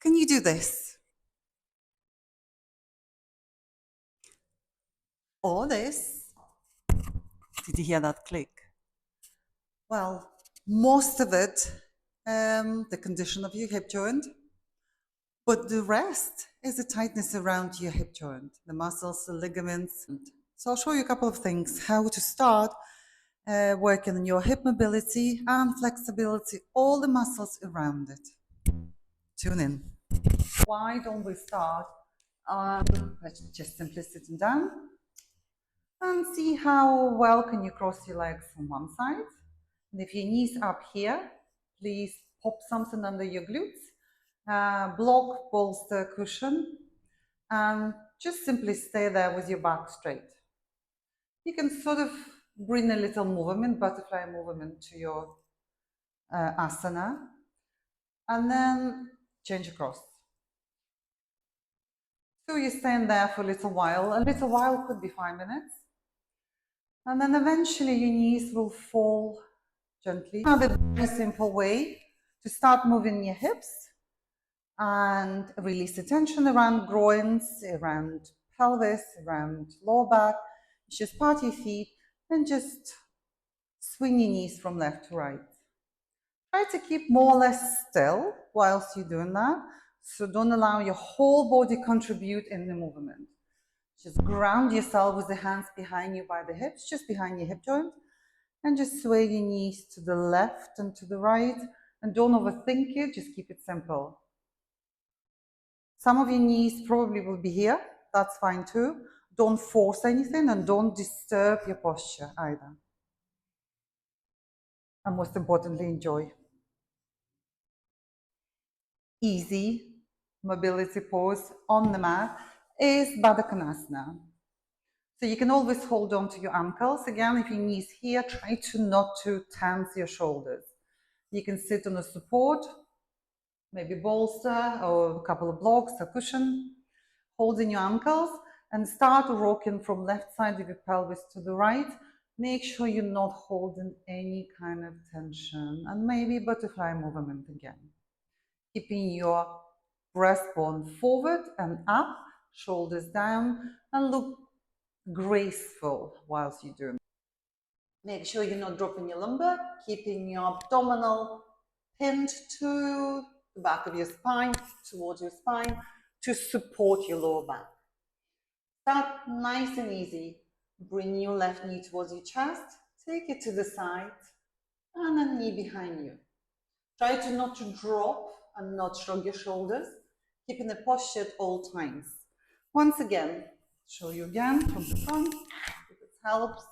Can you do this? Or this? Did you hear that click? Well, most of it, the condition of your hip joint, but the rest is the tightness around your hip joint, the muscles, the ligaments. So I'll show you a couple of things, how to start working on your hip mobility and flexibility, all the muscles around it. Tune in. Why don't we start let's just simply sitting down and see how well can you cross your legs from one side. And if your knees up here, please pop something under your glutes, block, bolster, cushion, and just simply stay there with your back straight. You can sort of bring a little movement, butterfly movement to your asana, and then change across. So you stand there for a little while could be 5 minutes, and then eventually your knees will fall gently. Another very simple way to start moving your hips and release the tension around groins, around pelvis, around lower back. Just part your feet and just swing your knees from left to right. Try to keep more or less still whilst you're doing that. So don't allow your whole body contribute in the movement. Just ground yourself with the hands behind you by the hips, just behind your hip joint, and just sway your knees to the left and to the right. And don't overthink it, just keep it simple. Some of your knees probably will be here, that's fine too. Don't force anything and don't disturb your posture either. And most importantly, enjoy. Easy mobility pose on the mat is Baddha Konasana. So you can always hold on to your ankles. Again, if your knees here, try to not to tense your shoulders. You can sit on a support, maybe bolster or a couple of blocks, a cushion, holding your ankles and start rocking from left side of your pelvis to the right. Make sure you're not holding any kind of tension and maybe butterfly movement again. Keeping your breastbone forward and up, shoulders down, and look graceful whilst you're doing it. Make sure you're not dropping your lumbar, keeping your abdominal pinned to the back of your spine, towards your spine, to support your lower back. Start nice and easy. Bring your left knee towards your chest, take it to the side, and a knee behind you. Try to not to drop and not shrug your shoulders, keeping the posture at all times. Once again, show you again from the front, if it helps.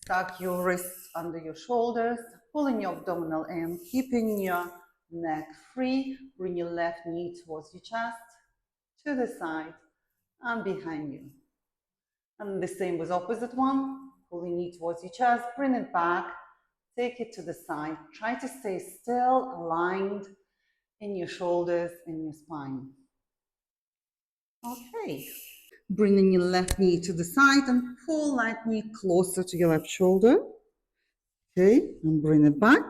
Tuck your wrists under your shoulders, pulling your abdominal in, keeping your neck free. Bring your left knee towards your chest, to the side, and behind you. And the same with opposite one, pulling knee towards your chest, bring it back, take it to the side. Try to stay still, aligned in your shoulders, in your spine. Okay. Bringing your left knee to the side and pull that knee closer to your left shoulder. Okay, and bring it back.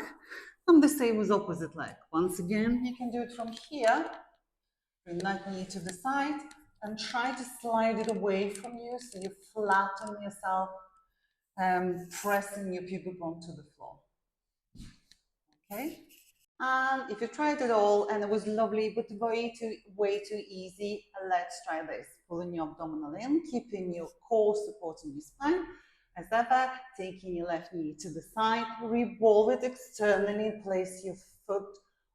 And the same with opposite leg. Once again, you can do it from here. Bring that knee to the side and try to slide it away from you so you flatten yourself, pressing your pubic bone to the floor. Okay? And if you tried it all and it was lovely but way too easy, let's try this. Pulling your abdominal in, keeping your core supporting your spine. As ever, taking your left knee to the side, revolve it externally, place your foot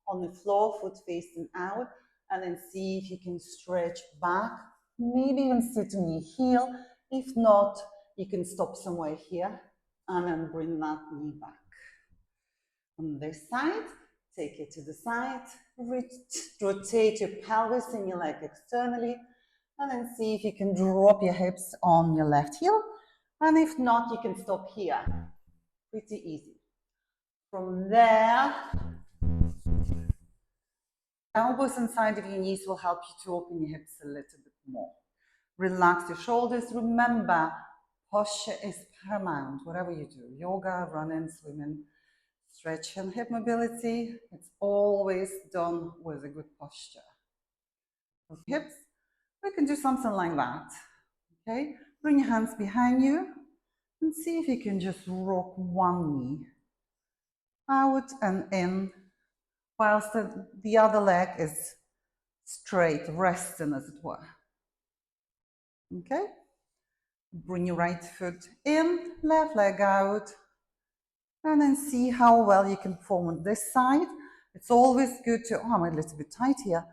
on the floor, foot facing out, and then see if you can stretch back, maybe even sit on your heel. If not, you can stop somewhere here and then bring that knee back. On this side, take it to the side, rotate your pelvis and your leg externally, and then see if you can drop your hips on your left heel. And if not, you can stop here. Pretty easy. From there, elbows inside of your knees will help you to open your hips a little bit more. Relax your shoulders. Remember, posture is paramount, whatever you do. Yoga, running, swimming, stretch and hip mobility. It's always done with a good posture. hips. We can do something like that. Okay, bring your hands behind you and see if you can just rock one knee out and in, whilst the other leg is straight, resting as it were. Okay, bring your right foot in, left leg out, and then see how well you can perform on this side. It's always good to, oh, I'm a little bit tight here.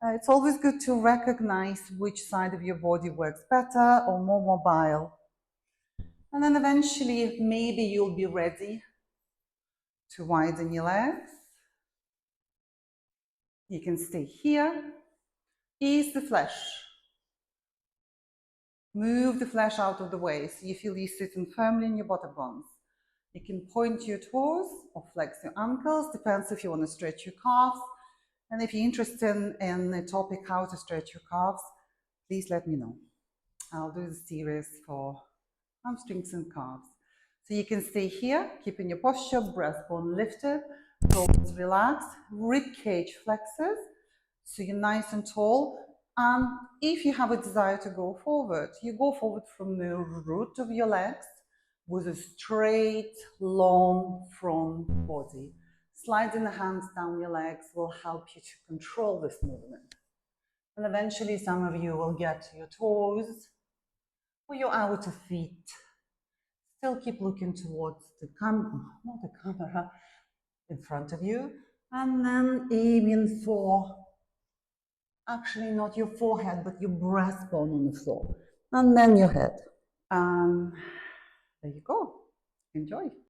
It's always good to recognize which side of your body works better or more mobile. And then eventually, maybe you'll be ready to widen your legs. You can stay here. Ease the flesh. Move the flesh out of the way so you feel you sitting firmly in your bottom bones. You can point your toes or flex your ankles, depends if you want to stretch your calves. And if you're interested in the topic how to stretch your calves, please let me know. I'll do the series for hamstrings and calves. So you can stay here, keeping your posture, breastbone lifted, shoulders relaxed, rib cage flexes, so you're nice and tall. And if you have a desire to go forward, you go forward from the root of your legs with a straight, long front body. Sliding the hands down your legs will help you to control this movement. And eventually some of you will get to your toes or your outer feet. Still keep looking towards the not the camera, in front of you. And then aiming for, actually not your forehead, but your breastbone on the floor. And then your head. And there you go. Enjoy.